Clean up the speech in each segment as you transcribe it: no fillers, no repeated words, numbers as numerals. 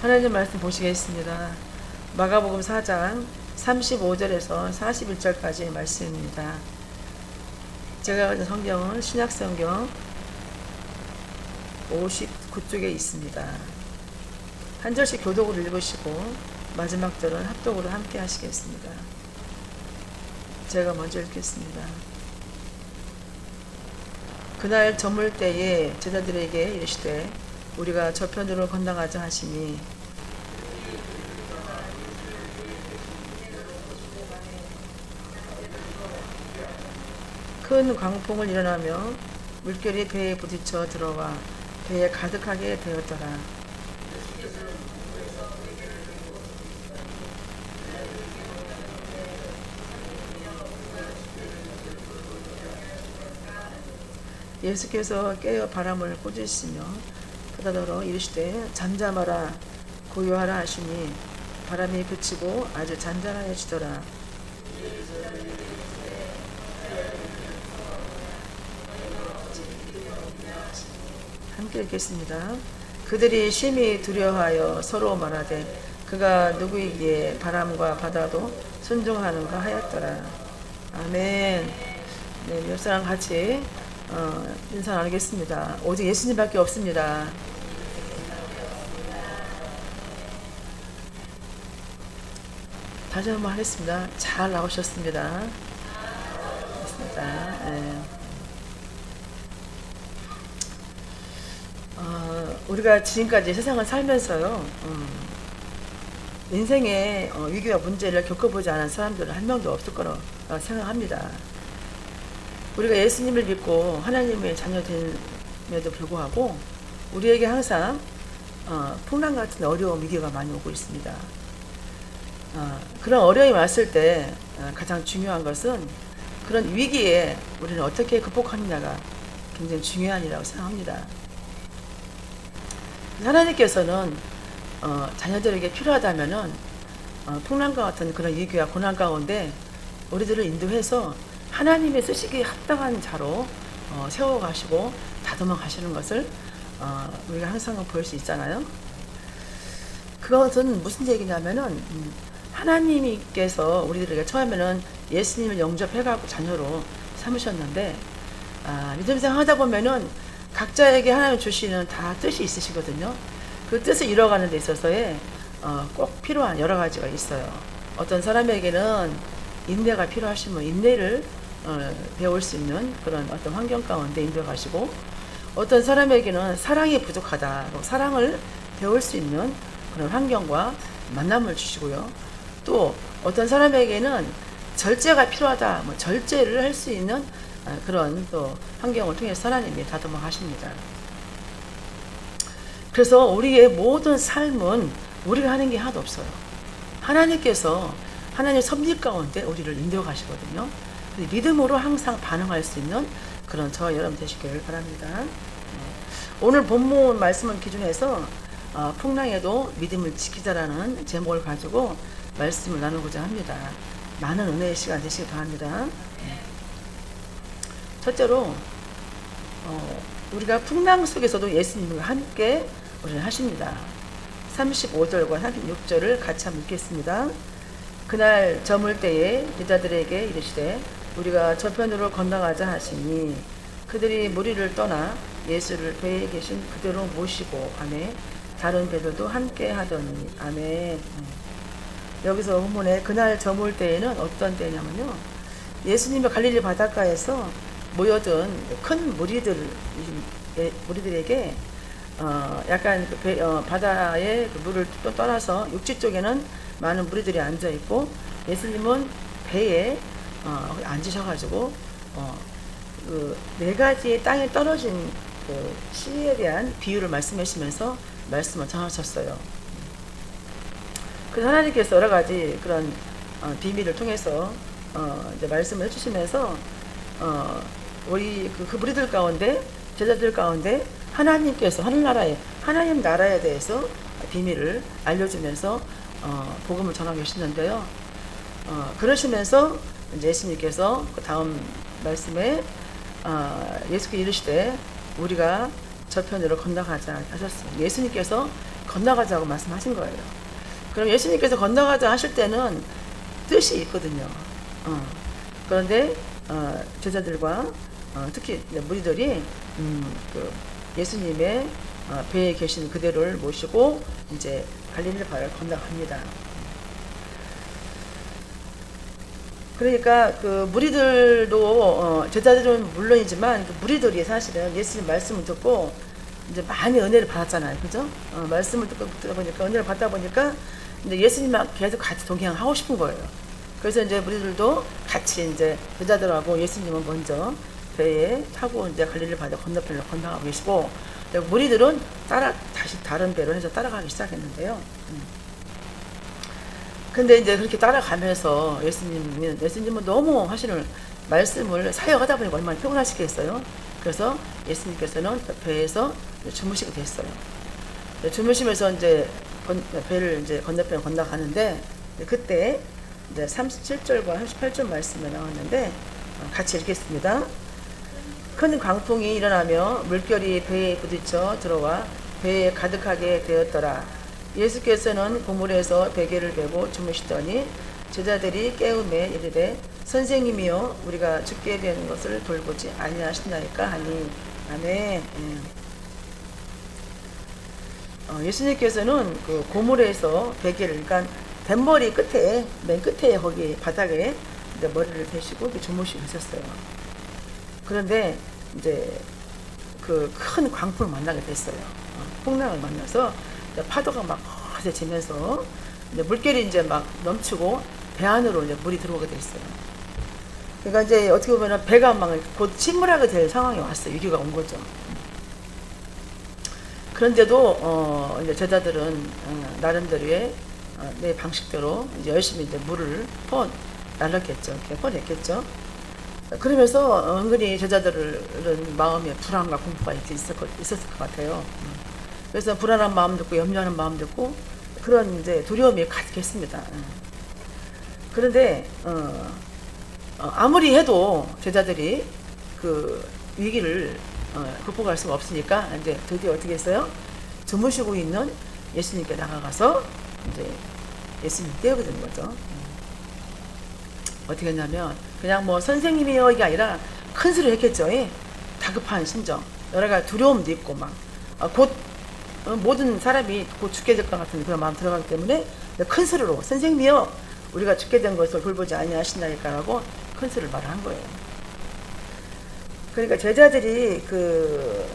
하나님 말씀 보시겠습니다. 마가복음 4장 35절에서 41절까지의 말씀입니다. 제가 가진 성경은 신약성경 59쪽에 있습니다. 한 절씩 교독으로 읽으시고 마지막 절은 합독으로 함께 하시겠습니다. 제가 먼저 읽겠습니다. 그날 저물 때에 제자들에게 이르시되 우리가 저편으로 건너가자 하시니 큰 광풍을 일어나며 물결이 배에 부딪혀 들어와 배에 가득하게 되었더라. 예수께서 깨어 바람을 꾸짖으시며 바다더러 이르시되 잠잠하라 고요하라 하시니 바람이 그치고 아주 잔잔하여지더라. 함께 읽겠습니다. 그들이 심히 두려워하여 서로 말하되 그가 누구이기에 바람과 바다도 순종하는가 하였더라. 아멘. 네, 몇 사람 같이 인사 나누겠습니다. 오직 예수님밖에 없습니다. 다시 한번 하겠습니다. 잘 나오셨습니다. 됐습니다. 네. 우리가 지금까지 세상을 살면서요, 인생의 위기와 문제를 겪어보지 않은 사람들은 한 명도 없을 거라고 생각합니다. 우리가 예수님을 믿고 하나님의 자녀됨에도 불구하고 우리에게 항상 풍랑 같은 어려움, 위기가 많이 오고 있습니다. 그런 어려움이 왔을 때 가장 중요한 것은 그런 위기에 우리는 어떻게 극복하느냐가 굉장히 중요한 일이라고 생각합니다. 하나님께서는 자녀들에게 필요하다면은 풍랑과 같은 그런 위기와 고난 가운데 우리들을 인도해서 하나님의 쓰시기에 합당한 자로 세워가시고 다듬어 가시는 것을 우리가 항상 볼 수 있잖아요. 그것은 무슨 얘기냐면은 하나님께서 우리들에게 처음에는 예수님을 영접해가고 자녀로 삼으셨는데 믿음 생활하다 보면은 각자에게 하나님 주시는 다 뜻이 있으시거든요. 그 뜻을 이뤄가는 데 있어서의 꼭 필요한 여러 가지가 있어요. 어떤 사람에게는 인내가 필요하시면 인내를 배울 수 있는 그런 어떤 환경 가운데 인도하시고, 어떤 사람에게는 사랑이 부족하다, 사랑을 배울 수 있는 그런 환경과 만남을 주시고요. 또 어떤 사람에게는 절제가 필요하다, 절제를 할 수 있는 그런 또 환경을 통해서 하나님이 다듬어 가십니다. 그래서 우리의 모든 삶은 우리가 하는 게 하나도 없어요. 하나님께서 하나님의 섭리 가운데 우리를 인도해 가시거든요. 믿음으로 항상 반응할 수 있는 그런 저와 여러분 되시길 바랍니다. 오늘 본문 말씀을 기준해서 풍랑에도 믿음을 지키자라는 제목을 가지고 말씀을 나누고자 합니다. 많은 은혜의 시간 되시길 바랍니다. 첫째로 우리가 풍랑 속에서도 예수님과 함께 우리는 하십니다. 35절과 36절을 같이 한번 읽겠습니다. 그날 저물 때에 제자들에게 이르시되 우리가 저편으로 건너가자 하시니 그들이 무리를 떠나 예수를 배에 계신 그대로 모시고 가매 다른 배들도 함께 하더니. 아멘. 여기서 본문에 그날 저물 때에는 어떤 때냐면요, 예수님이 갈릴리 바닷가에서 모여든 큰 무리들에게 약간 바다의 물을 또 떠나서 육지 쪽에는 많은 무리들이 앉아 있고 예수님은 배에 앉으셔가지고 그 네 가지의 땅에 떨어진 그 씨에 대한 비유를 말씀하시면서 말씀을 전하셨어요. 그 하나님께서 여러 가지 그런 비밀을 통해서 이제 말씀을 해주시면서 우리 그 무리들 가운데, 제자들 가운데 하나님께서 하나님 나라에 대해서 비밀을 알려주면서 복음을 전하고 계시는데요. 그러시면서 이제 예수님께서 그 다음 말씀에 예수께 이르시되 우리가 저편으로 건너가자 하셨어요. 예수님께서 건너가자고 말씀하신 거예요. 그럼 예수님께서 건너가자 하실 때는 뜻이 있거든요. 그런데 제자들과 특히 무리들이 그 예수님의 배에 계신 그대로를 모시고 이제 갈릴리 바다를 건너갑니다. 그러니까 그 무리들도 제자들은 물론이지만 그 무리들이 사실은 예수님 말씀을 듣고 이제 많이 은혜를 받았잖아요, 그죠? 말씀을 듣고 들어보니까 은혜를 받다 보니까 이제 예수님과 계속 같이 동행하고 싶은 거예요. 그래서 이제 무리들도 같이 이제 제자들하고 예수님은 먼저 배에 타고 이제 갈릴리 바다 건너편을 건너가고 계시고 무리들은 다시 다른 배로 해서 따라가기 시작했는데요. 근데 이제 그렇게 따라가면서 예수님은 너무 하시는 말씀을 사역하다 보니까 얼마나 피곤하시겠어요. 그래서 예수님께서는 배에서 주무시게 됐어요. 주무시면서 이제 배를 이제 건너편을 건너가는데 그때 이제 37절과 38절 말씀이 나왔는데 같이 읽겠습니다. 큰 광풍이 일어나며 물결이 배에 부딪혀 들어와 배에 가득하게 되었더라. 예수께서는 고물에서 베개를 베고 주무시더니 제자들이 깨우매 이르되 선생님이여 우리가 죽게 되는 것을 돌보지 아니하시나이까 하니 아멘. 예수님께서는 그 고물에서 베개를 그러니까 뱃머리 끝에 맨 끝에 거기 바닥에 이제 머리를 대시고 주무시고 있었어요. 그런데 이제 그 큰 광풍을 만나게 됐어요. 풍랑을 만나서 파도가 막 거세지면서 이제 물결이 이제 막 넘치고 배 안으로 이제 물이 들어오게 됐어요. 그러니까 이제 어떻게 보면 배가 막 곧 침몰하게 될 상황이 왔어요. 위기가 온 거죠. 그런데도 이제 제자들은 나름대로의 내 방식대로 이제 열심히 이제 물을 날렸겠죠. 이렇게 퍼냈겠죠. 그러면서 은근히 제자들은 마음에 불안과 공포가 있었을 것 같아요. 그래서 불안한 마음도 있고 염려하는 마음도 있고 그런 이제 두려움이 가득했습니다. 그런데 아무리 해도 제자들이 그 위기를 극복할 수가 없으니까 이제 드디어 어떻게 했어요? 주무시고 있는 예수님께 나가가서 이제 예수님 깨우게 된 거죠. 어떻게 했냐면 그냥 뭐 선생님이요 이게 아니라 큰 소리를 했겠죠. 다급한 심정, 여러 가지 두려움도 있고 막 곧 모든 사람이 곧 죽게 될 것 같은 그런 마음 들어가기 때문에 큰 소리로 선생님이요 우리가 죽게 된 것을 돌보지 아니하시나이까라고 큰 소리를 말한 거예요. 그러니까 제자들이 그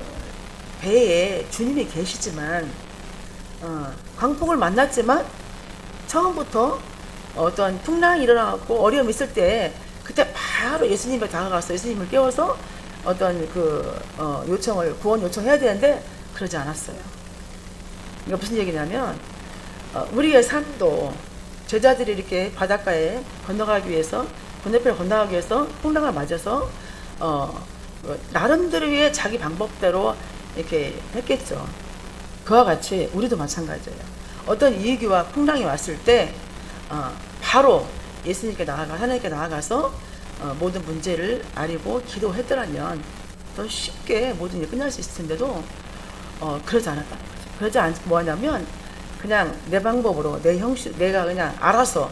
배에 주님이 계시지만 광풍을 만났지만 처음부터 어떤 풍랑이 일어나고 어려움이 있을 때 그때 바로 예수님에 다가가서 예수님을 깨워서 어떤 그 구원 요청해야 되는데 그러지 않았어요. 그러니까 무슨 얘기냐면 우리의 삶도 제자들이 이렇게 바닷가에 건너가기 위해서 건너편을 건너가기 위해서 풍랑을 맞아서 나름대로의 자기 방법대로 이렇게 했겠죠. 그와 같이 우리도 마찬가지예요. 어떤 위기와 풍랑이 왔을 때 바로 예수님께 하나님께 나아가서 모든 문제를 아리고 기도했더라면 더 쉽게 모든 일이 끝날 수 있을 텐데도 그러지 않았다는 거죠. 그러지 않고 뭐하냐면 그냥 내 방법으로 내 형식 내가 그냥 알아서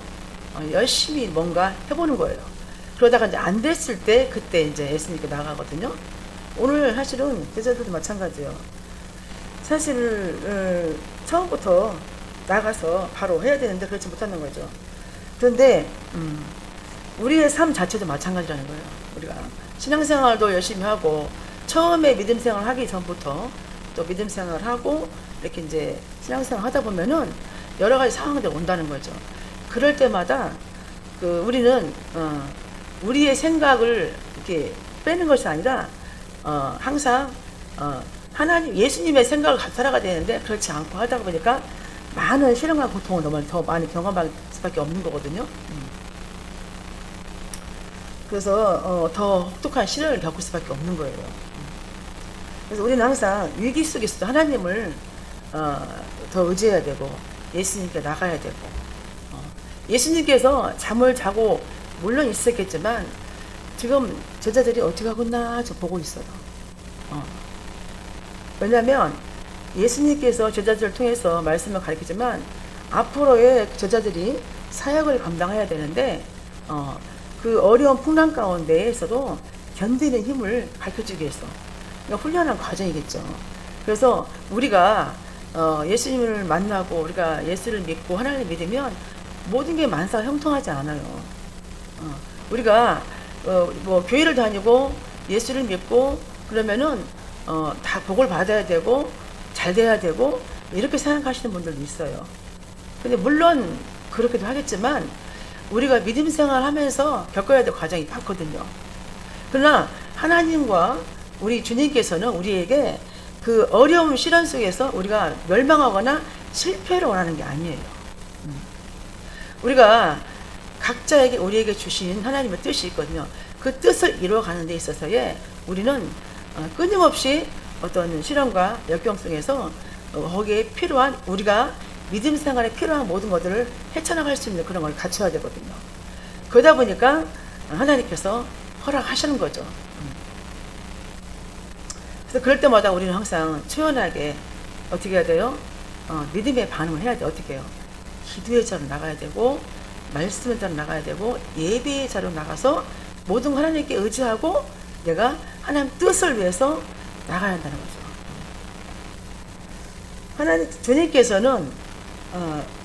열심히 뭔가 해보는 거예요. 그러다가 이제 안 됐을 때 그때 이제 예수님께 나가거든요. 오늘 사실은 제자들도 마찬가지예요. 사실 처음부터 나가서 바로 해야 되는데 그렇지 못하는 거죠. 그런데 우리의 삶 자체도 마찬가지라는 거예요. 우리가 신앙생활도 열심히 하고 처음에 믿음생활 하기 전부터 또 믿음생활 하고 이렇게 이제 신앙생활 하다 보면은 여러 가지 상황들이 온다는 거죠. 그럴 때마다 우리는 우리의 생각을 이렇게 빼는 것이 아니라 항상 하나님 예수님의 생각을 갖고 살아가야 되는데 그렇지 않고 하다 보니까 많은 시련과 고통을 너무 더 많이 경험할 수밖에 없는 거거든요. 그래서 더 혹독한 시련을 겪을 수밖에 없는 거예요. 그래서 우리는 항상 위기 속에서도 하나님을 더 의지해야 되고 예수님께 나가야 되고 예수님께서 잠을 자고 물론 있었겠지만 지금 제자들이 어떻게 하고 있나 저 보고 있어요. 왜냐하면 예수님께서 제자들을 통해서 말씀을 가르치지만 앞으로의 제자들이 사역을 감당해야 되는데 그 어려운 풍랑 가운데에서도 견디는 힘을 가르쳐주기 위해서 훈련한 과정이겠죠. 그래서 우리가 예수님을 만나고 우리가 예수를 믿고 하나님을 믿으면 모든 게 만사 형통하지 않아요. 우리가 뭐 교회를 다니고 예수를 믿고 그러면은 다 복을 받아야 되고 잘 돼야 되고 이렇게 생각하시는 분들도 있어요. 근데 물론 그렇게도 하겠지만 우리가 믿음 생활하면서 겪어야 될 과정이 많거든요. 그러나 하나님과 우리 주님께서는 우리에게 그 어려운 시련 속에서 우리가 멸망하거나 실패를 원하는 게 아니에요. 우리가 각자에게 우리에게 주신 하나님의 뜻이 있거든요. 그 뜻을 이루어가는 데 있어서의 우리는 끊임없이 어떤 시련과 역경 속에서 거기에 필요한 우리가 믿음 생활에 필요한 모든 것들을 헤쳐나갈 수 있는 그런 걸 갖춰야 되거든요. 그러다 보니까 하나님께서 허락하시는 거죠. 그래서 그럴 때마다 우리는 항상 초연하게 어떻게 해야 돼요? 믿음의 반응을 해야 돼. 어떻게 해요? 기도의 자로 나가야 되고 말씀의 자로 나가야 되고 예배의 자로 나가서 모든 하나님께 의지하고 내가 하나님 뜻을 위해서 나가야 한다는 거죠. 하나님 주님께서는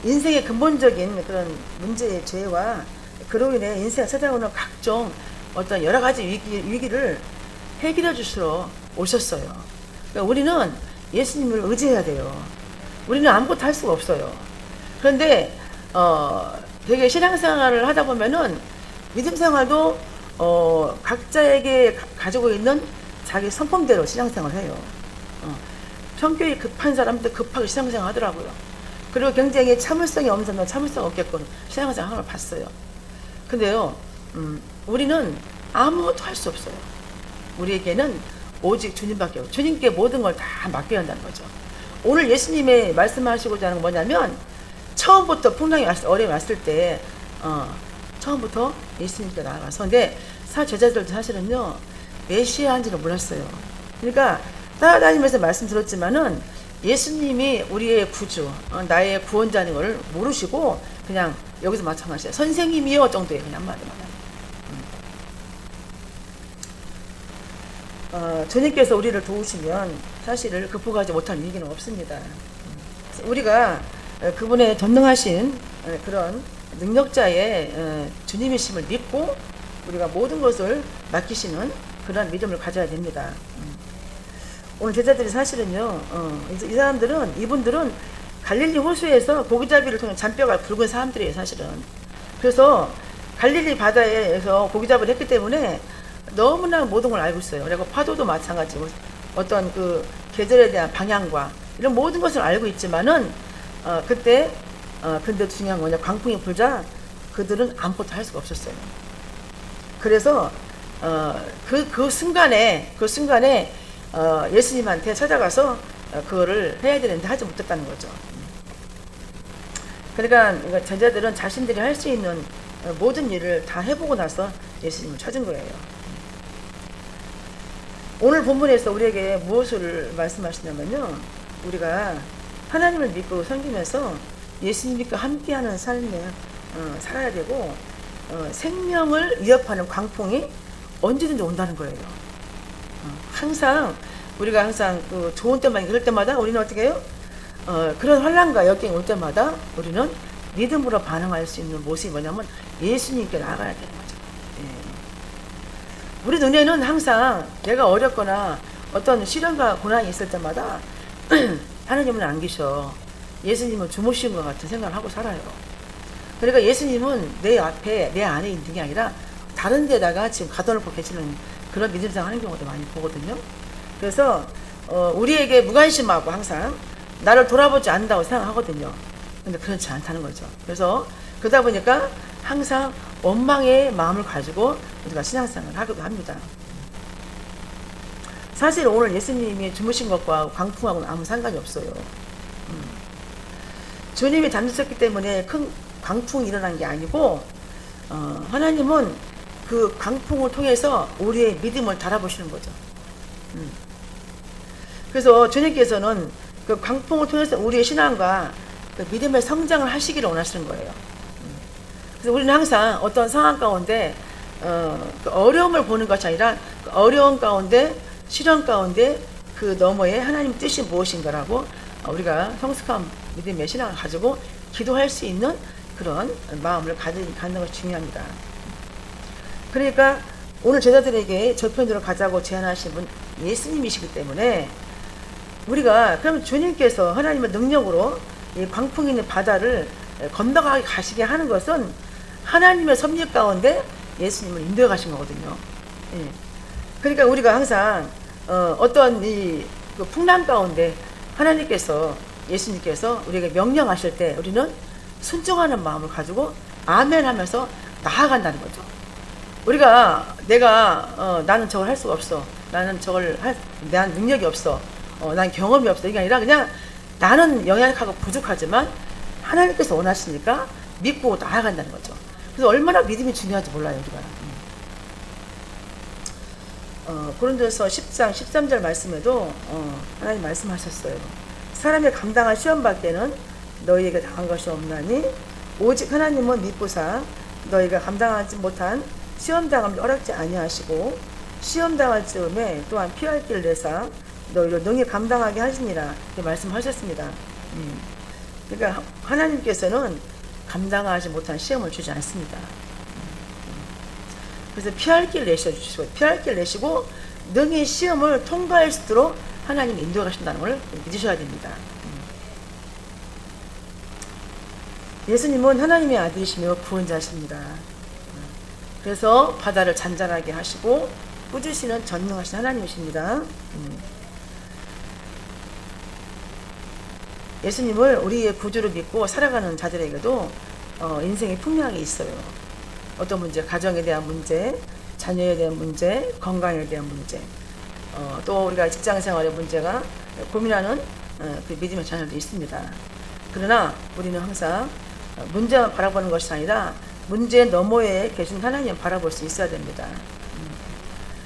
인생의 근본적인 그런 문제의 죄와 그로 인해 인생에 찾아오는 각종 어떤 여러 가지 위기를 해결해 주시러 오셨어요. 그러니까 우리는 예수님을 의지해야 돼요. 우리는 아무것도 할 수가 없어요. 그런데 되게 신앙생활을 하다 보면은 믿음 생활도 각자에게 가지고 있는 자기 성품대로 신앙생활을 해요. 성격이 급한 사람도 급하게 신앙생활 하더라고요. 그리고 굉장히 참을성이 없는 사람은 참을성 없겠거든 신앙생활 하는 걸 봤어요. 근데요, 우리는 아무것도 할 수 없어요. 우리에게는 오직 주님밖에 없어요. 주님께 모든 걸 다 맡겨야 한다는 거죠. 오늘 예수님의 말씀하시고자 하는 건 뭐냐면 처음부터 풍랑이 어려움이 왔을 때 처음부터 예수님께 나아가서 근데 제자들도 사실은요 메시아인지는 몰랐어요. 그러니까 따라다니면서 말씀 들었지만은 예수님이 우리의 구주 나의 구원자인 걸 모르시고 그냥 여기서 마찬가지예요. 선생님이요 정도에 그냥 한마디만 주님께서 우리를 도우시면 사실을 극복하지 못할 위기는 없습니다. 우리가 그분의 전능하신 그런 능력자의 주님이심을 믿고 우리가 모든 것을 맡기시는 그런 믿음을 가져야 됩니다. 오늘 제자들이 사실은요, 이 사람들은, 이분들은 갈릴리 호수에서 고기잡이를 통해 잔뼈가 굵은 사람들이에요, 사실은. 그래서 갈릴리 바다에서 고기잡이를 했기 때문에 너무나 모든 걸 알고 있어요. 그리고 파도도 마찬가지고 어떤 그 계절에 대한 방향과 이런 모든 것을 알고 있지만은 그때 근데 중요한 거냐 광풍이 불자 그들은 아무것도 할 수가 없었어요. 그래서 그 순간에 예수님한테 찾아가서 그거를 해야 되는데 하지 못했다는 거죠. 그러니까 제자들은 자신들이 할 수 있는 모든 일을 다 해보고 나서 예수님을 찾은 거예요. 오늘 본문에서 우리에게 무엇을 말씀하시냐면요. 우리가 하나님을 믿고 섬기면서 예수님과 함께하는 삶에 살아야 되고 생명을 위협하는 광풍이 언제든지 온다는 거예요. 우리가 항상 그 좋은 때만 그럴 때마다 우리는 어떻게 해요? 그런 환난과 역경이 올 때마다 우리는 믿음으로 반응할 수 있는 모습이 뭐냐면 예수님께 나아가야 되는 거죠. 우리 눈에는 항상 내가 어렵거나 어떤 시련과 고난이 있을 때마다 하나님은 안 계셔. 예수님은 주무신 것 같은 생각을 하고 살아요. 그러니까 예수님은 내 앞에 내 안에 있는 게 아니라 다른 데다가 지금 가둬놓고 계시는 그런 믿음상 하는 경우도 많이 보거든요. 그래서 우리에게 무관심하고 항상 나를 돌아보지 않는다고 생각하거든요. 근데 그렇지 않다는 거죠. 그래서 그러다 보니까 항상 원망의 마음을 가지고 우리가 신앙생활을 하기도 합니다. 사실 오늘 예수님이 주무신 것과 광풍하고는 아무 상관이 없어요. 주님이 잠드셨기 때문에 큰 광풍이 일어난 게 아니고 하나님은 그 광풍을 통해서 우리의 믿음을 달아보시는 거죠. 그래서 주님께서는 그 광풍을 통해서 우리의 신앙과 그 믿음의 성장을 하시기를 원하시는 거예요. 그래서 우리는 항상 어떤 상황 가운데 그 어려움을 보는 것이 아니라 그 어려움 가운데, 시련 가운데 그 너머에 하나님 뜻이 무엇인가라고 우리가 성숙한 믿음의 신앙을 가지고 기도할 수 있는 그런 마음을 갖는 것이 중요합니다. 그러니까 오늘 제자들에게 저편으로 가자고 제안하신 분 예수님이시기 때문에 우리가 그러면 주님께서 하나님의 능력으로 이 광풍 있는 바다를 건너가게 가시게 하는 것은 하나님의 섭리 가운데 예수님을 인도해 가신 거거든요. 예. 그러니까 우리가 항상 어떤 그 풍랑 가운데 하나님께서 예수님께서 우리에게 명령하실 때 우리는 순종하는 마음을 가지고 아멘 하면서 나아간다는 거죠. 우리가 나는 저걸 할 수가 없어. 나는 난 능력이 없어. 난 경험이 없어. 이게 아니라 그냥 나는 영약하고 부족하지만 하나님께서 원하시니까 믿고 나아간다는 거죠. 그래서 얼마나 믿음이 중요한지 몰라요, 우리가. 고린도서 10장 13절 말씀에도 하나님 말씀하셨어요. 사람이 감당할 시험 받을 때는 너희에게 당한 것이 없나니 오직 하나님은 믿보사 너희가 감당하지 못한 시험 당함을 허락지 아니하시고 시험 당할 즈음에 또한 피할 길을 내사 너희를 능히 감당하게 하시니라 이렇게 말씀하셨습니다. 그러니까 하나님께서는 감당하지 못한 시험을 주지 않습니다. 그래서 피할 길 내시고 능히 시험을 통과할 수 있도록 하나님이 인도해 가신다는 걸 믿으셔야 됩니다. 예수님은 하나님의 아들이시며 구원자십니다. 그래서 바다를 잔잔하게 하시고 꾸짖으시는 전능하신 하나님이십니다. 예수님을 우리의 구주로 믿고 살아가는 자들에게도 인생의 풍랑이 있어요. 어떤 문제, 가정에 대한 문제, 자녀에 대한 문제, 건강에 대한 문제, 또 우리가 직장생활의 문제가 고민하는 그 믿음의 자녀도 있습니다. 그러나 우리는 항상 문제만 바라보는 것이 아니라 문제 너머에 계신 하나님을 바라볼 수 있어야 됩니다.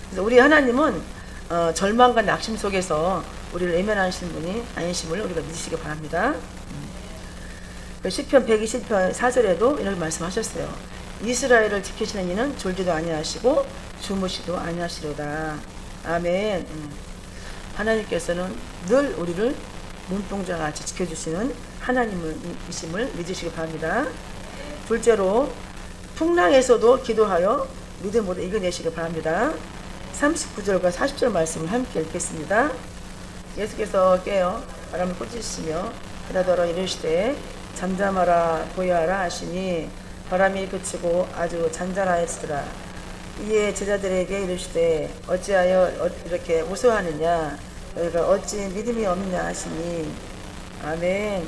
그래서 우리 하나님은 절망과 낙심 속에서 우리를 외면하시는 분이 아니심을 우리가 믿으시기 바랍니다. 시편 120편 4절에도 이렇게 말씀하셨어요. 이스라엘을 지키시는 이는 졸지도 아니하시고 주무시도 아니하시로다. 아멘. 하나님께서는 늘 우리를 눈동자와 같이 지켜주시는 하나님이심을 믿으시기 바랍니다. 둘째로 풍랑에서도 기도하여 믿음으로 이겨내시기 바랍니다. 39절과 40절 말씀을 함께 읽겠습니다. 예수께서 깨어 바람을 꾸짖으시며 그러더러 이르시되 잠잠하라 고요하라 하시니 바람이 그치고 아주 잔잔하였으라. 이에 제자들에게 이르시되 어찌하여 이렇게 무서워하느냐 너희가 어찌 믿음이 없냐 하시니 아멘.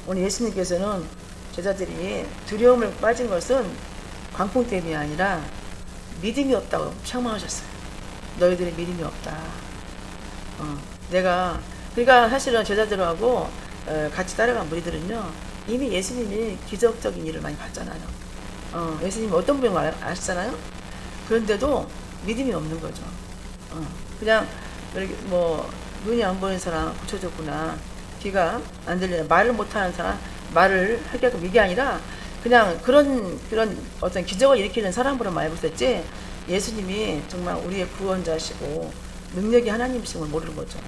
오늘 예수님께서는 제자들이 두려움을 빠진 것은 광풍 때문이 아니라 믿음이 없다고 책망하셨어요. 너희들이 믿음이 없다. 그러니까 사실은 제자들하고 같이 따라간 무리들은요 이미 예수님이 기적적인 일을 많이 봤잖아요. 예수님이 어떤 분인 걸 아시잖아요. 그런데도 믿음이 없는 거죠. 그냥 뭐 눈이 안 보이는 사람 고쳐줬구나, 귀가 안 들리는 말을 못하는 사람 말을 하게끔 이게 아니라 그냥 그런 어떤 기적을 일으키는 사람으로 알고 있었지 예수님이 정말 우리의 구원자시고 능력이 하나님이심을 모르는 거죠.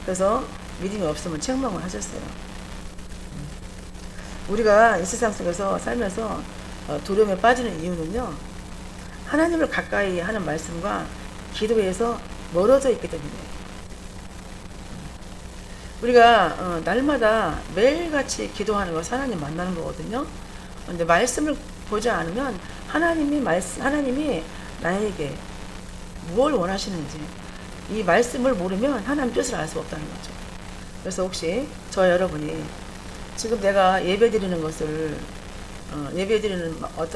그래서 믿음이 없으면 책망을 하셨어요. 우리가 이 세상 속에서 살면서 두려움에 빠지는 이유는요 하나님을 가까이 하는 말씀과 기도에서 멀어져 있기 때문에 우리가 날마다 매일같이 기도하는 것이 하나님 만나는 거거든요. 근데 말씀을 보지 않으면 하나님이 나에게 무엇을 원하시는지 이 말씀을 모르면 하나님 뜻을 알 수 없다는 거죠. 그래서 혹시 저 여러분이 지금 내가 예배 드리는 것을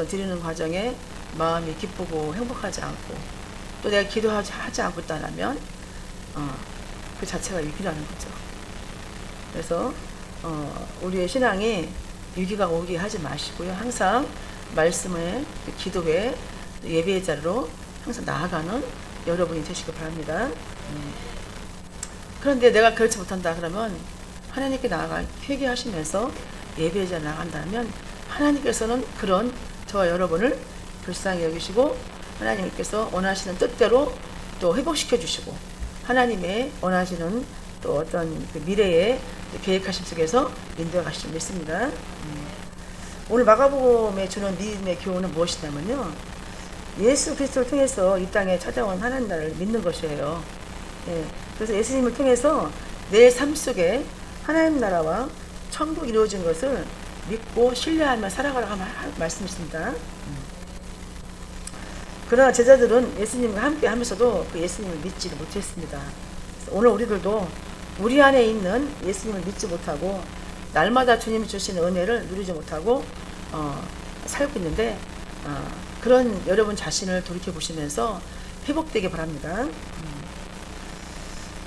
드리는 과정에 마음이 기쁘고 행복하지 않고 또 내가 기도하지 않고 있다면 그 자체가 위기라는 거죠. 그래서 우리의 신앙이 위기가 오게 하지 마시고요. 항상 말씀에 기도에 예배의 자리로 항상 나아가는 여러분이 되시길 바랍니다. 그런데 내가 그렇지 못한다 그러면 하나님께 나아가 회개하시면서 예배자 나간다면 하나님께서는 그런 저와 여러분을 불쌍히 여기시고 하나님께서 원하시는 뜻대로 또 회복시켜 주시고 하나님의 원하시는 또 어떤 그 미래의 계획하심 속에서 인도해 가실 줄 믿습니다. 오늘 마가복음에 주는 믿음의 교훈은 무엇이냐면요, 예수 그리스도를 통해서 이 땅에 찾아온 하나님 나라를 믿는 것이에요. 예, 그래서 예수님을 통해서 내 삶 속에 하나님 나라와 천국이 이루어진 것을 믿고 신뢰하며 살아가라고 말씀이십니다. 그러나 제자들은 예수님과 함께 하면서도 그 예수님을 믿지를 못했습니다. 오늘 우리들도 우리 안에 있는 예수님을 믿지 못하고 날마다 주님이 주시는 은혜를 누리지 못하고 살고 있는데 그런 여러분 자신을 돌이켜 보시면서 회복되기 바랍니다.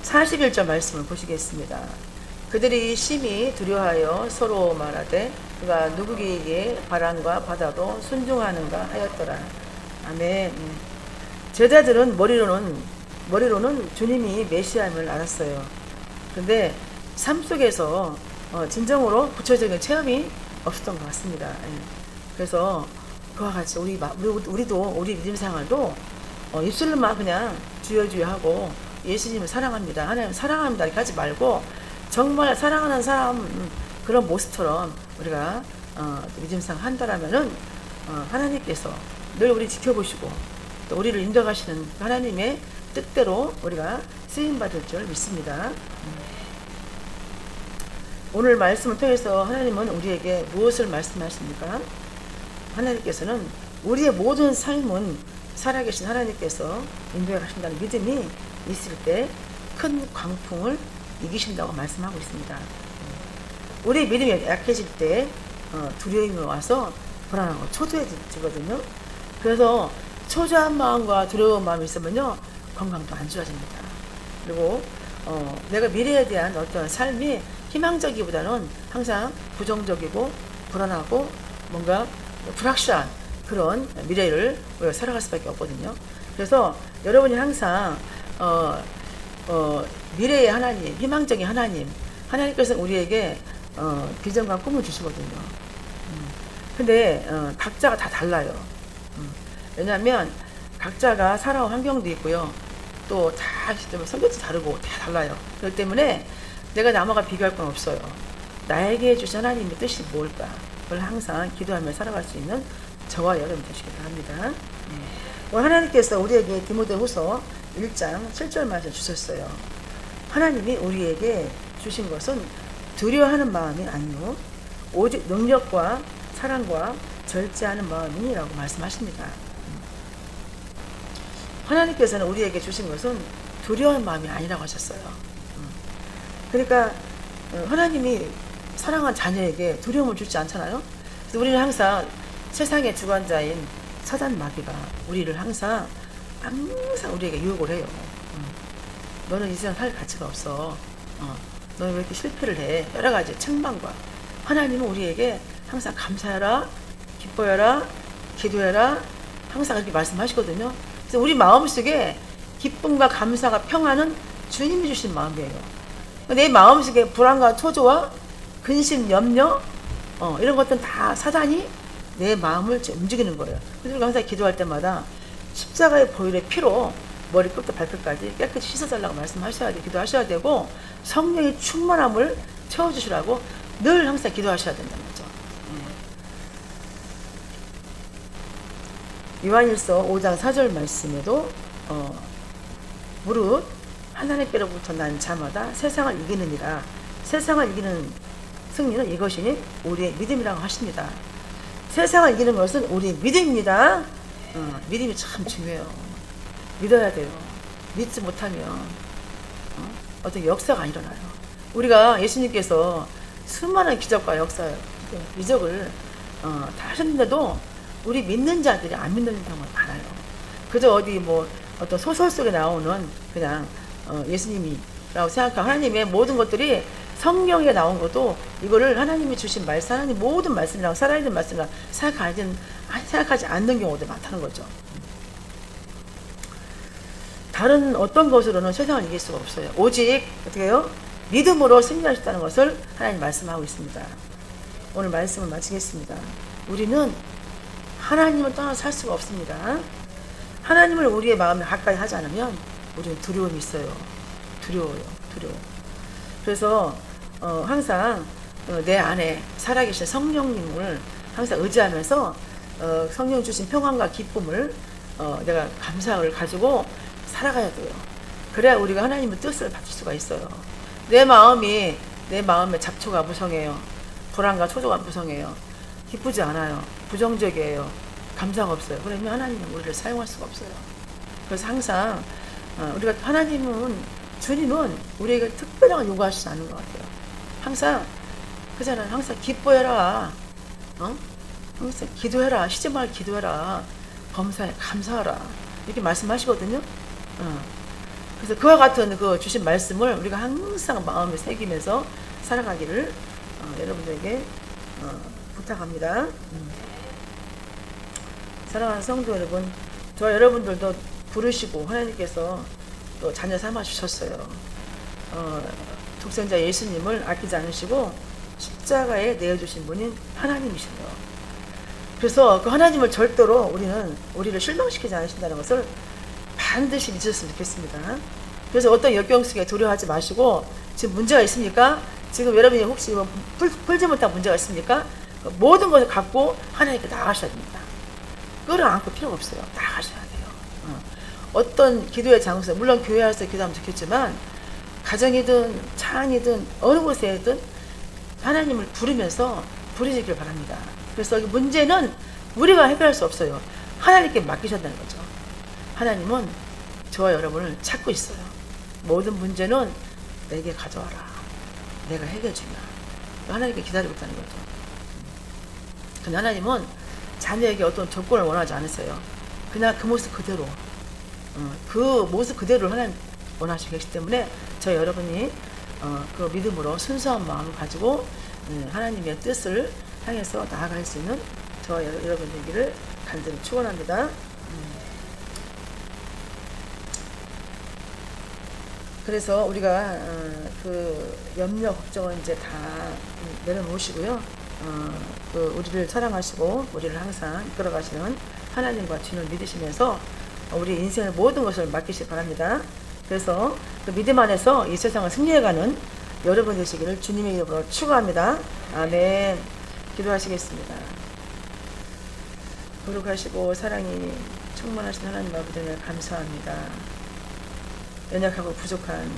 41절 말씀을 보시겠습니다. 그들이 심히 두려워하여 서로 말하되 그가 누구에게 바람과 바다도 순종하는가 하였더라. 아멘. 제자들은 머리로는 주님이 메시아임을 알았어요. 근데 삶 속에서 진정으로 구체적인 체험이 없었던 것 같습니다. 그래서 그와 같이 우리도 우리 믿음 생활도 입술로만 그냥 주여 하고 예수님을 사랑합니다, 하나님 사랑합니다 이렇게 하지 말고 정말 사랑하는 사람 그런 모습처럼 우리가 믿음 생활 한다라면은 하나님께서 늘 우리 지켜보시고 또 우리를 인도하시는 하나님의 뜻대로 우리가 쓰임받을 줄 믿습니다. 오늘 말씀을 통해서 하나님은 우리에게 무엇을 말씀하십니까? 하나님께서는 우리의 모든 삶은 살아계신 하나님께서 인도해 가신다는 믿음이 있을 때 큰 광풍을 이기신다고 말씀하고 있습니다. 우리 믿음이 약해질 때 두려움이 와서 불안하고 초조해지거든요. 그래서 초조한 마음과 두려운 마음이 있으면요, 건강도 안 좋아집니다. 그리고 내가 미래에 대한 어떤 삶이 희망적이보다는 항상 부정적이고 불안하고 뭔가 불확실한 그런 미래를 우리가 살아갈 수밖에 없거든요. 그래서 여러분이 항상 미래의 하나님, 희망적인 하나님께서 우리에게 비전과 꿈을 주시거든요. 근데 각자가 다 달라요. 왜냐하면 각자가 살아온 환경도 있고요, 또 다 성격도 다르고 다 달라요. 그렇기 때문에 내가 남과 비교할 건 없어요. 나에게 주신 하나님의 뜻이 뭘까? 그걸 항상 기도하며 살아갈 수 있는 저와 여러분 되시기 바랍니다. 오늘 하나님께서 우리에게 디모데후서 1장 7절 말씀 주셨어요. 하나님이 우리에게 주신 것은 두려워하는 마음이 아니요 오직 능력과 사랑과 절제하는 마음이라고 말씀하십니다. 하나님께서는 우리에게 주신 것은 두려워하는 마음이 아니라고 하셨어요. 그러니까 하나님이 사랑한 자녀에게 두려움을 주지 않잖아요. 그래서 우리는 항상 세상의 주관자인 사단 마귀가 우리를 항상 우리에게 유혹을 해요. 너는 이 세상 살 가치가 없어. 너는 왜 이렇게 실패를 해? 여러 가지 책망과. 하나님은 우리에게 항상 감사해라, 기뻐해라, 기도해라, 항상 그렇게 말씀하시거든요. 그래서 우리 마음속에 기쁨과 감사가 평안은 주님이 주신 마음이에요. 내 마음속에 불안과 초조와 근심, 염려 이런 것들은 다 사단이 내 마음을 움직이는 거예요. 그래서 항상 기도할 때마다 십자가의 보혈의 피로 머리끝부터 발끝까지 깨끗이 씻어달라고 말씀하셔야 돼, 기도하셔야 되고 성령의 충만함을 채워주시라고 늘 항상 기도하셔야 된다는 거죠. 요한일서 5장 4절 말씀에도 무릇 하나님께로부터 난 자마다 세상을 이기느니라. 세상을 이기는 승리는 이것이니 우리의 믿음이라고 하십니다. 세상을 이기는 것은 우리의 믿음입니다. 믿음이 참 중요해요. 믿어야 돼요. 믿지 못하면 어떤 역사가 안 일어나요. 우리가 예수님께서 수많은 기적과 역사, 이적을 다 하셨는데도 우리 믿는 자들이 안 믿는 경우가 많아요. 그저 어디 어떤 소설 속에 나오는 그냥 예수님이라고 생각하고 하나님의 모든 것들이 성경에 나온 것도 이거를 하나님이 주신 말씀, 하나님 모든 말씀이라고 살아있는 말씀이라고 생각하지 않는 경우도 많다는 거죠. 다른 어떤 것으로는 세상을 이길 수가 없어요. 오직 어떻게 해요? 믿음으로 승리하셨다는 것을 하나님 말씀하고 있습니다. 오늘 말씀을 마치겠습니다. 우리는 하나님을 떠나서 살 수가 없습니다. 하나님을 우리의 마음에 가까이 하지 않으면 우리는 두려움이 있어요. 두려워요. 그래서 항상 내 안에 살아계신 성령님을 항상 의지하면서 성령 주신 평안과 기쁨을 내가 감사를 가지고 살아가야 돼요. 그래야 우리가 하나님의 뜻을 받을 수가 있어요. 내 마음에 잡초가 무성해요. 불안과 초조가 무성해요. 기쁘지 않아요. 부정적이에요. 감사가 없어요. 그러면 하나님은 우리를 사용할 수가 없어요. 그래서 항상 우리가 주님은 우리에게 특별한 걸 요구하시지 않는 것 같아요. 항상 그잖아요. 항상 기뻐해라. 항상 기도해라. 쉬지 말고 기도해라. 범사에 감사하라. 이렇게 말씀하시거든요. 그래서 그와 같은 그 주신 말씀을 우리가 항상 마음에 새기면서 살아가기를 여러분들에게 부탁합니다. 사랑하는 성도 여러분, 저 여러분들도 부르시고 하나님께서 또 자녀 삼아 주셨어요. 독생자 예수님을 아끼지 않으시고 십자가에 내어주신 분인 하나님이시네요. 그래서 그 하나님을 절대로 우리를 실망시키지 않으신다는 것을 반드시 믿으셨으면 좋겠습니다. 그래서 어떤 역경 속에 두려워하지 마시고, 지금 문제가 있습니까? 지금 여러분이 혹시 풀지 못한 문제가 있습니까? 모든 것을 갖고 하나님께 나아가셔야 됩니다. 끌어안고 필요가 없어요. 나아가셔야 돼요. 어떤 기도의 장소, 물론 교회 안에서 기도하면 좋겠지만 가정이든 차 안이든 어느 곳에든 하나님을 부르시길 바랍니다. 그래서 이 문제는 우리가 해결할 수 없어요. 하나님께 맡기셨다는 거죠. 하나님은 저와 여러분을 찾고 있어요. 모든 문제는 내게 가져와라. 내가 해결해주마. 하나님께 기다리고 있다는 거죠. 근데 하나님은 자녀에게 어떤 조건을 원하지 않으세요. 그냥 그 모습 그대로, 그 모습 그대로를 하나님 원하시고 계시기 때문에 저희 여러분이 그 믿음으로 순수한 마음을 가지고 하나님의 뜻을 향해서 나아갈 수 있는 저와 여러분 되기를 간절히 축원합니다. 그래서 우리가 그 염려 걱정은 이제 다 내려놓으시고요. 우리를 사랑하시고 우리를 항상 이끌어가시는 하나님과 주님을 믿으시면서 우리 인생의 모든 것을 맡기시기 바랍니다. 그래서 그 믿음 안에서 이 세상을 승리해가는 여러분 되시기를 주님의 이름으로 축원합니다. 아멘. 기도하시겠습니다. 거룩하시고 사랑이 충만하신 하나님 아버지를 감사합니다. 연약하고 부족한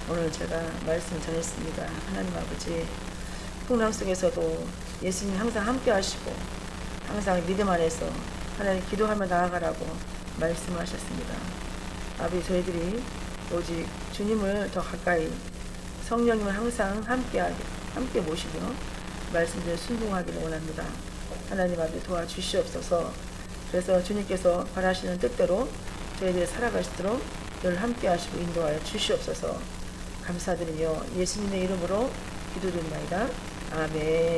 오늘 제가 말씀 전했습니다. 하나님 아버지, 풍랑 속에서도 예수님 항상 함께 하시고 항상 믿음 안에서 하나님 기도하며 나아가라고 말씀하셨습니다. 아버지, 저희들이 오직 주님을 더 가까이, 성령님을 항상 함께 모시며 말씀대로 순종하기를 원합니다. 하나님 아버지 도와주시옵소서. 그래서 주님께서 바라시는 뜻대로 저희들이 살아갈 수 있도록 늘 함께 하시고 인도하여 주시옵소서. 감사드리며 예수님의 이름으로 기도드립니다. 아멘.